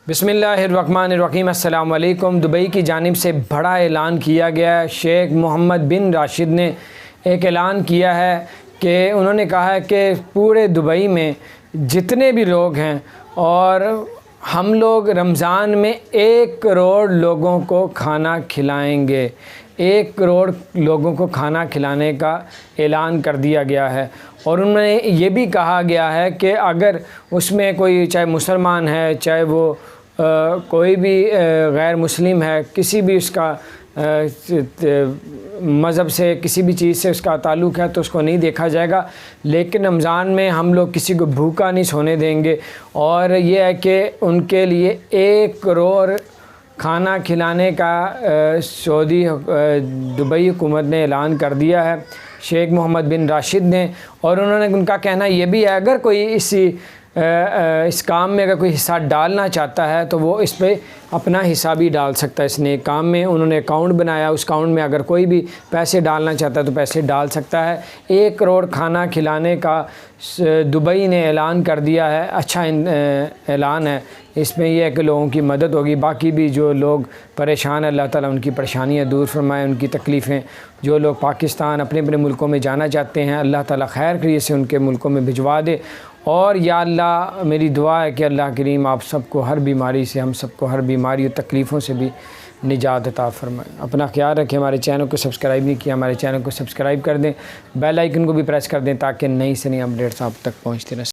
بسم اللہ الرحمن الرحیم۔ السلام علیکم۔ دبئی کی جانب سے بڑا اعلان کیا گیا ہے۔ شیخ محمد بن راشد نے ایک اعلان کیا ہے کہ انہوں نے کہا ہے کہ پورے دبئی میں جتنے بھی لوگ ہیں اور ہم لوگ رمضان میں 1 کروڑ لوگوں کو کھانا کھلائیں گے۔ 1 کروڑ لوگوں کو کھانا کھلانے کا اعلان کر دیا گیا ہے، اور انہوں نے یہ بھی کہا گیا ہے کہ اگر اس میں کوئی چاہے مسلمان ہے، چاہے وہ کوئی بھی غیر مسلم ہے، کسی بھی اس کا مذہب سے کسی بھی چیز سے اس کا تعلق ہے تو اس کو نہیں دیکھا جائے گا، لیکن رمضان میں ہم لوگ کسی کو بھوکا نہیں سونے دیں گے۔ اور یہ ہے کہ ان کے لیے 1 کروڑ کھانا کھلانے کا سعودی دبئی حکومت نے اعلان کر دیا ہے، شیخ محمد بن راشد نے۔ اور انہوں نے ان کا کہنا یہ بھی ہے اگر کوئی اس کام میں اگر کوئی حصہ ڈالنا چاہتا ہے تو وہ اس پہ اپنا حصہ بھی ڈال سکتا ہے۔ اس نے کام میں انہوں نے اکاؤنٹ بنایا، اس اکاؤنٹ میں اگر کوئی بھی پیسے ڈالنا چاہتا ہے تو پیسے ڈال سکتا ہے۔ 1 کروڑ کھانا کھلانے کا دبئی نے اعلان کر دیا ہے۔ اچھا اعلان ہے، اس میں یہ ہے کہ لوگوں کی مدد ہوگی۔ باقی بھی جو لوگ پریشان، اللہ تعالیٰ ان کی پریشانیاں دور فرمائے، ان کی تکلیفیں۔ جو لوگ پاکستان اپنے اپنے ملکوں میں جانا چاہتے ہیں، اللہ تعالیٰ خیر خیریت سے ان کے ملکوں میں بھجوا دے۔ اور یا اللہ، میری دعا ہے کہ اللہ کریم آپ سب کو ہر بیماری سے، ہم سب کو ہر بیماری اور تکلیفوں سے بھی نجات عطا فرمائے۔ اپنا خیال رکھیں۔ ہمارے چینل کو سبسکرائب نہیں کیا، ہمارے چینل کو سبسکرائب کر دیں، بیل آئیکن کو بھی پریس کر دیں تاکہ نئی سے نئی اپڈیٹس آپ تک پہنچتی رہیں۔